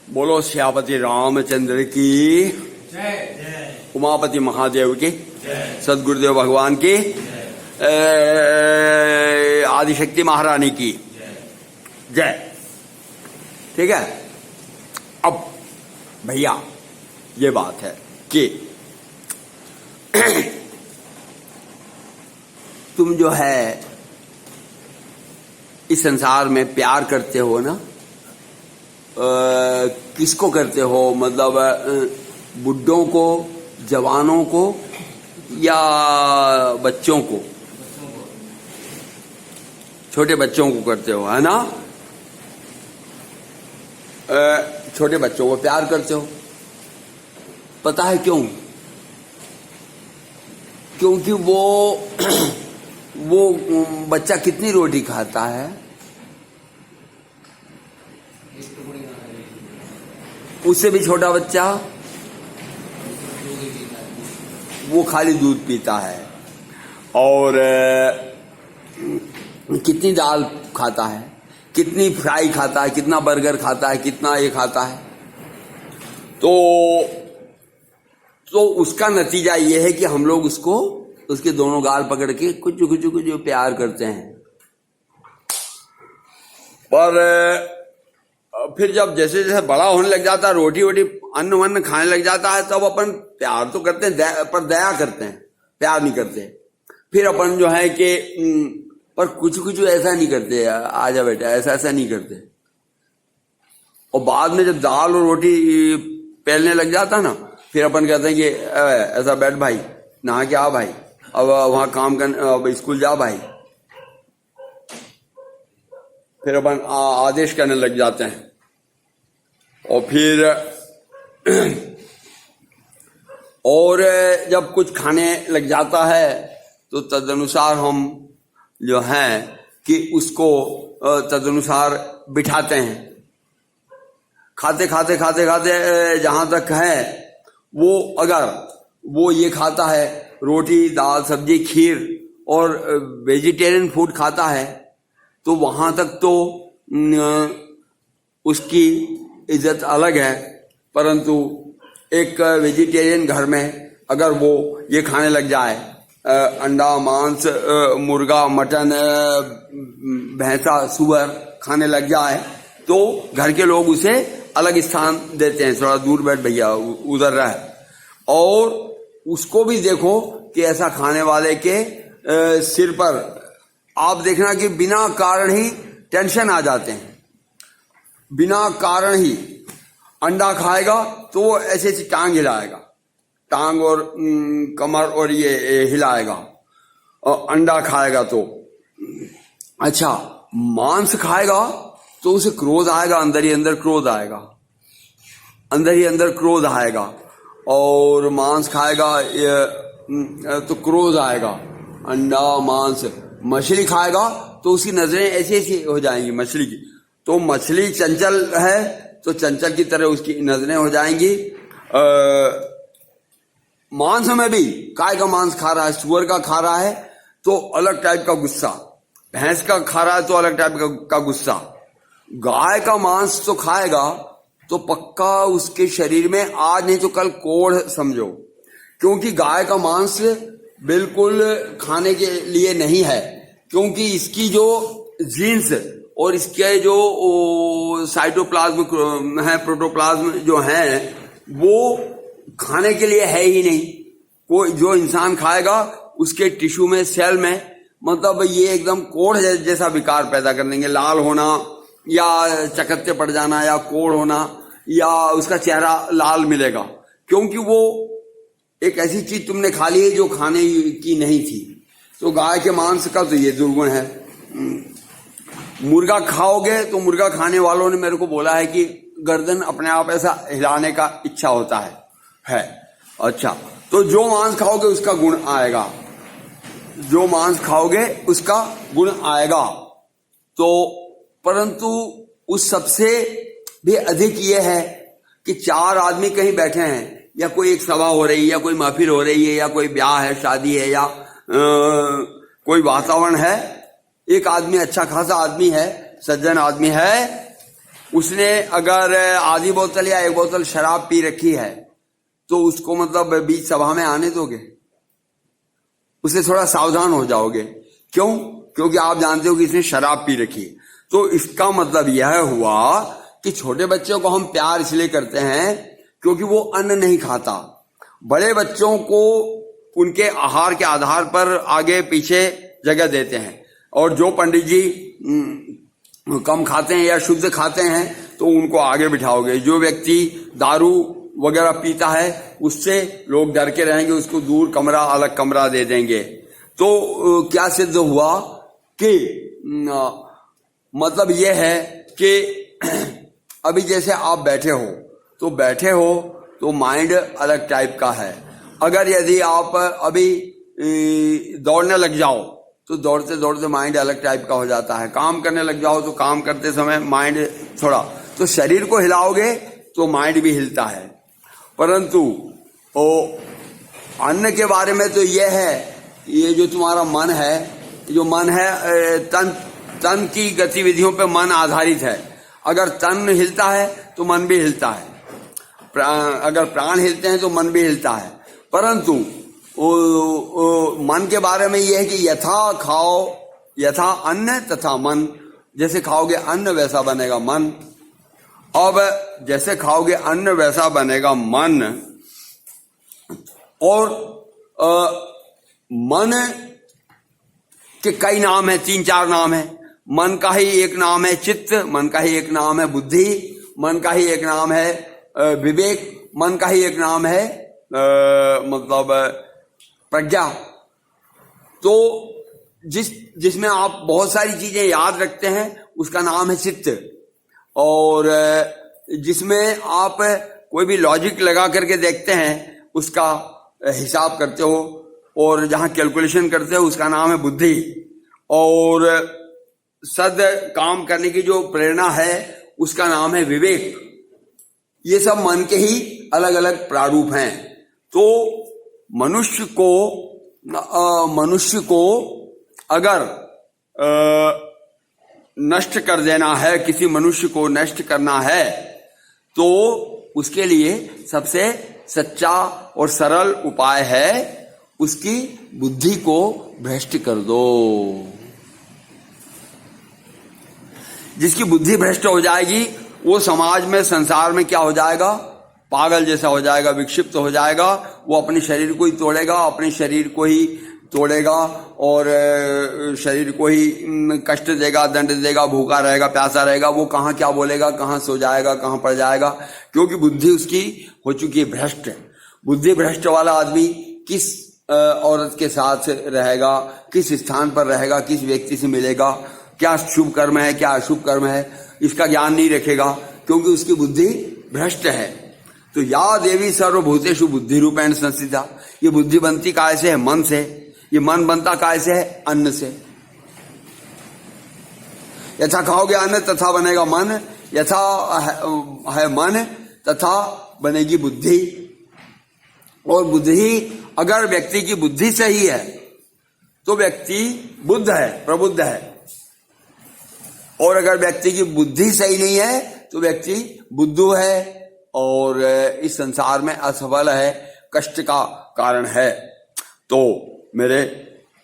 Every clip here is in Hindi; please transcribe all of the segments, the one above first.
बोलो श्यापति रामचंद्र की जय। उमापति महादेव की सदगुरुदेव भगवान की आदिशक्ति महारानी की जय। ठीक है। अब भैया ये बात है कि तुम जो है इस संसार में प्यार करते हो ना, किसको करते हो? मतलब बुड्ढों को, जवानों को या बच्चों को? छोटे बच्चों को करते हो, है ना? छोटे बच्चों को प्यार करते हो। पता है क्यों? क्योंकि वो बच्चा कितनी रोटी खाता है? उससे भी छोटा बच्चा वो खाली दूध पीता है। और कितनी दाल खाता है, कितनी फ्राई खाता है, कितना बर्गर खाता है, कितना ये खाता है। तो उसका नतीजा ये है कि हम लोग उसको, उसके दोनों गाल पकड़ के कुछ प्यार करते हैं। पर फिर जब जैसे जैसे बड़ा होने लग जाता है, रोटी वोटी अन्न वन्न खाने लग जाता है, तब अपन प्यार तो करते हैं पर दया करते हैं, प्यार नहीं करते। फिर अपन जो है कि पर कुछ ऐसा नहीं करते, आजा बेटा, ऐसा नहीं करते। और बाद में जब दाल और रोटी पेलने लग जाता ना, फिर अपन कहते हैं कि ऐसा बैठ भाई, नहा के आ भाई, अब वहां काम कर, अब स्कूल जा भाई। फिर अपन आदेश करने लग जाते हैं। और फिर और जब कुछ खाने लग जाता है तो तदनुसार हम जो है कि उसको तदनुसार बिठाते हैं। खाते जहां तक है वो, अगर वो ये खाता है रोटी दाल सब्जी खीर और वेजिटेरियन फूड खाता है, तो वहां तक तो उसकी इज्जत अलग है। परंतु एक वेजिटेरियन घर में अगर वो ये खाने लग जाए, अंडा मांस मुर्गा मटन भैंसा सुअर खाने लग जाए, तो घर के लोग उसे अलग स्थान देते हैं, थोड़ा दूर बैठ भैया, उधर रहे। और उसको भी देखो कि ऐसा खाने वाले के सिर पर आप देखना कि बिना कारण ही टेंशन आ जाते हैं। बिना कारण ही अंडा खाएगा तो वो ऐसे टांग हिलाएगा, टांग और कमर और ये हिलाएगा। और अंडा खाएगा तो अच्छा, मांस खाएगा तो उसे क्रोध आएगा, अंदर ही अंदर क्रोध आएगा, अंदर ही अंदर क्रोध आएगा। और मांस खाएगा तो क्रोध आएगा, अंडा मांस। मछली खाएगा तो उसकी नजरें ऐसी हो जाएंगी मछली की, तो मछली चंचल है तो चंचल की तरह उसकी नजरें हो जाएंगी। मांस में भी गाय का मांस खा रहा है, सुअर का खा रहा है तो अलग टाइप का गुस्सा, भैंस का खा रहा है तो अलग टाइप का गुस्सा। गाय का मांस तो खाएगा तो पक्का उसके शरीर में आज नहीं तो कल कोढ़ समझो, क्योंकि गाय का मांस बिल्कुल खाने के लिए नहीं है। क्योंकि इसकी जो जीन्स और इसके जो साइटोप्लाज्म है, प्रोटोप्लाज्म जो है, वो खाने के लिए है ही नहीं। कोई जो इंसान खाएगा उसके टिश्यू में, सेल में, मतलब ये एकदम कोढ़ जैसा विकार पैदा कर देंगे, लाल होना या चकत्ते पड़ जाना या कोढ़ होना या उसका चेहरा लाल मिलेगा, क्योंकि वो एक ऐसी चीज तुमने खा ली है जो खाने की नहीं थी। तो गाय के मांस का तो ये दुर्गुण है। मुर्गा खाओगे तो मुर्गा खाने वालों ने मेरे को बोला है कि गर्दन अपने आप ऐसा हिलाने का इच्छा होता है। अच्छा, तो जो मांस खाओगे उसका गुण आएगा, जो मांस खाओगे उसका गुण आएगा। तो परंतु उस सबसे भी अधिक ये है कि चार आदमी कहीं बैठे हैं, या कोई एक सभा हो रही है, या कोई महफिल हो रही है, या कोई ब्याह है, शादी है, या कोई वातावरण है, एक आदमी अच्छा खासा आदमी है, सज्जन आदमी है, उसने अगर आधी बोतल या 1 बोतल शराब पी रखी है तो उसको मतलब बीच सभा में आने दोगे? उससे थोड़ा सावधान हो जाओगे। क्यों? क्योंकि आप जानते हो कि इसने शराब पी रखी है। तो इसका मतलब यह हुआ कि छोटे बच्चों को हम प्यार इसलिए करते हैं क्योंकि वो अन्न नहीं खाता। बड़े बच्चों को उनके आहार के आधार पर आगे पीछे जगह देते हैं, और जो पंडित जी कम खाते हैं या शुद्ध खाते हैं तो उनको आगे बिठाओगे। जो व्यक्ति दारू वगैरह पीता है उससे लोग डर के रहेंगे, उसको दूर कमरा, अलग कमरा दे देंगे। तो क्या सिद्ध हुआ कि मतलब यह है कि अभी जैसे आप बैठे हो तो माइंड अलग टाइप का है। अगर यदि आप अभी दौड़ने लग जाओ तो दौड़ते दौड़ते माइंड अलग टाइप का हो जाता है। काम करने लग जाओ तो काम करते समय माइंड थोड़ा, तो शरीर को हिलाओगे तो माइंड भी हिलता है। परंतु अन्न के बारे में तो यह है, ये जो तुम्हारा मन है, जो मन है तन की गतिविधियों पे मन आधारित है। अगर तन हिलता है तो मन भी हिलता है, अगर प्राण हिलते हैं तो मन भी हिलता है। परंतु मन के बारे में यह है कि यथा खाओ, यथा अन्न तथा मन। जैसे खाओगे अन्न वैसा बनेगा मन। अब जैसे खाओगे अन्न वैसा बनेगा मन। और मन के कई नाम है, 3-4 नाम है। मन का ही एक नाम है चित्त, मन का ही एक नाम है बुद्धि, मन का ही एक नाम है विवेक, मन का ही एक नाम है मतलब प्रज्ञा। तो जिसमें आप बहुत सारी चीजें याद रखते हैं उसका नाम है चित्त, और जिसमें आप कोई भी लॉजिक लगा करके देखते हैं उसका हिसाब करते हो, और जहां कैलकुलेशन करते हो उसका नाम है बुद्धि। और सद काम करने की जो प्रेरणा है उसका नाम है विवेक। ये सब मन के ही अलग अलग प्रारूप हैं। तो मनुष्य को अगर नष्ट कर देना है, किसी मनुष्य को नष्ट करना है, तो उसके लिए सबसे सच्चा और सरल उपाय है उसकी बुद्धि को भ्रष्ट कर दो। जिसकी बुद्धि भ्रष्ट हो जाएगी वो समाज में, संसार में क्या हो जाएगा? पागल जैसा हो जाएगा, विक्षिप्त हो जाएगा। वो अपने शरीर को ही तोड़ेगा, अपने शरीर को ही तोड़ेगा और शरीर को ही कष्ट देगा, दंड देगा, भूखा रहेगा, प्यासा रहेगा। वो कहाँ क्या बोलेगा, कहाँ सो जाएगा, कहाँ पड़ जाएगा, क्योंकि बुद्धि उसकी हो चुकी है भ्रष्ट। बुद्धि भ्रष्ट वाला आदमी किस औरत के साथ रहेगा, किस स्थान पर रहेगा, किस व्यक्ति से मिलेगा, क्या शुभ कर्म है, क्या अशुभ कर्म है, इसका ज्ञान नहीं रखेगा, क्योंकि उसकी बुद्धि भ्रष्ट है। तो या देवी सर्वभूतेषु बुद्धि रूपेण संस्थिता। ये बुद्धि बनती काय से है? मन से। ये मन बनता काय से है? अन्न से। यथा खाओगे अन्न तथा बनेगा मन, यथा है मन तथा बनेगी बुद्धि। और बुद्धि, अगर व्यक्ति की बुद्धि सही है तो व्यक्ति बुद्ध है, प्रबुद्ध है। और अगर व्यक्ति की बुद्धि सही नहीं है तो व्यक्ति बुद्धू है और इस संसार में असफल है, कष्ट का कारण है। तो मेरे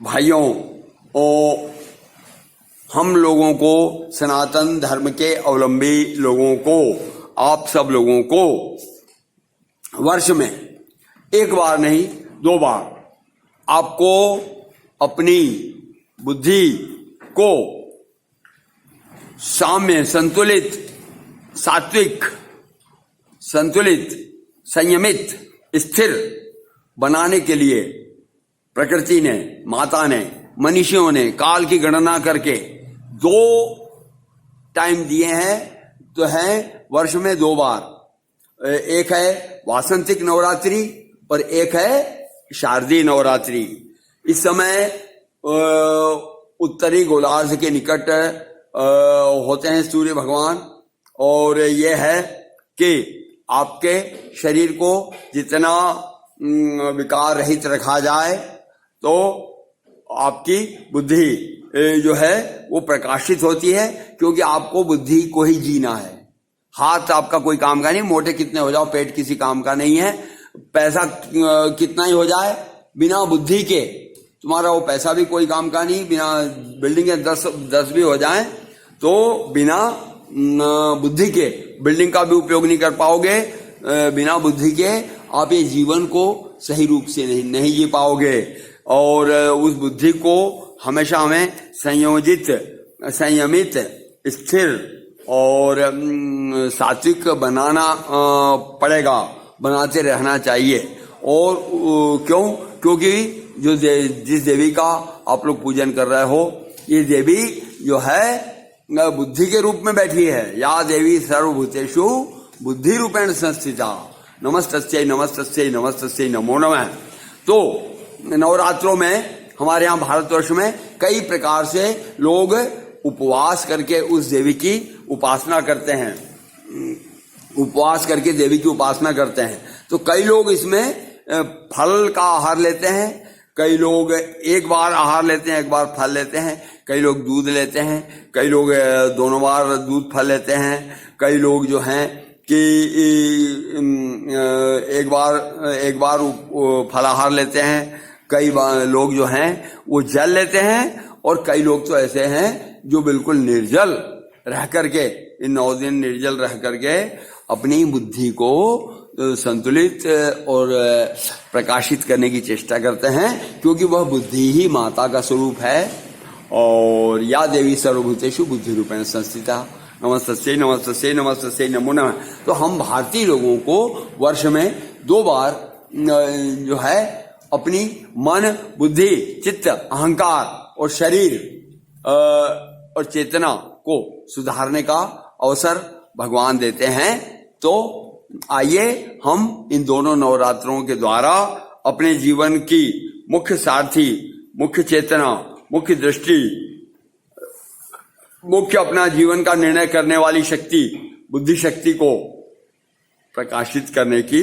भाइयों, हम लोगों को, सनातन धर्म के अवलंबी लोगों को, आप सब लोगों को वर्ष में 1 बार नहीं 2 बार आपको अपनी बुद्धि को साम्य, संतुलित, सात्विक, संतुलित, संयमित, स्थिर बनाने के लिए प्रकृति ने, माता ने, मनीषियों ने काल की गणना करके 2 टाइम दिए हैं। तो है वर्ष में 2 बार। एक है वासंतिक नवरात्रि और एक है शारदीय नवरात्रि। इस समय उत्तरी गोलार्ध के निकट होते हैं सूर्य भगवान, और ये है कि आपके शरीर को जितना विकार रहित रखा जाए तो आपकी बुद्धि जो है वो प्रकाशित होती है, क्योंकि आपको बुद्धि को ही जीना है। हाथ आपका कोई काम का नहीं, मोटे कितने हो जाओ पेट किसी काम का नहीं है, पैसा कितना ही हो जाए बिना बुद्धि के तुम्हारा वो पैसा भी कोई काम का नहीं, बिना बिल्डिंग 10 भी हो जाए तो बिना बुद्धि के बिल्डिंग का भी उपयोग नहीं कर पाओगे, बिना बुद्धि के आप ये जीवन को सही रूप से नहीं जी पाओगे। और उस बुद्धि को हमेशा हमें संयोजित, संयमित, स्थिर और सात्विक बनाना पड़ेगा, बनाते रहना चाहिए। और क्यों? क्योंकि जो जिस देवी का आप लोग पूजन कर रहे हो, ये देवी जो है बुद्धि के रूप में बैठी है। या देवी सर्वभूतेषु बुद्धि रूपेण संस्थिता, नमस्तस्यै नमस्तस्यै नमस्तस्यै नमो नमः। तो नवरात्रों में हमारे यहाँ भारतवर्ष में कई प्रकार से लोग उपवास करके उस देवी की उपासना करते हैं, उपवास करके देवी की उपासना करते हैं। तो कई लोग इसमें फल का आहार लेते हैं, कई लोग एक बार आहार लेते हैं, एक बार फल लेते हैं, कई लोग दूध लेते हैं, कई लोग दोनों बार दूध फल लेते हैं, कई लोग जो हैं कि एक बार फलाहार लेते हैं, कई लोग जो हैं वो जल लेते हैं, और कई लोग तो ऐसे हैं जो बिल्कुल निर्जल रह करके, इन 9 दिन निर्जल रह करके अपनी बुद्धि को संतुलित और प्रकाशित करने की चेष्टा करते हैं, क्योंकि वह बुद्धि ही माता का स्वरूप है। और या देवी सर्वभूतेषु बुद्धि रूपेण संस्थिता, नमस्तस्यै नमस्तस्यै नमस्तस्यै नमो नमः। तो हम भारतीय लोगों को वर्ष में 2 बार जो है अपनी मन, बुद्धि, चित्त, अहंकार और शरीर और चेतना को सुधारने का अवसर भगवान देते हैं। तो आइए हम इन दोनों नवरात्रों के द्वारा अपने जीवन की मुख्य सारथी, मुख्य चेतना, मुख्य दृष्टि, मुख्य अपना जीवन का निर्णय करने वाली शक्ति, बुद्धि शक्ति को प्रकाशित करने की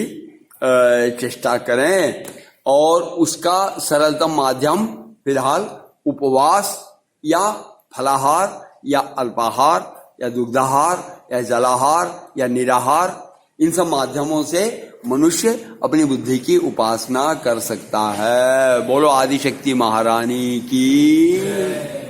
चेष्टा करें। और उसका सरलतम माध्यम फिलहाल उपवास या फलाहार या अल्पाहार या दुग्धाहार या जलाहार या निराहार, इन सब माध्यमों से मनुष्य अपनी बुद्धि की उपासना कर सकता है। बोलो आदिशक्ति महारानी की।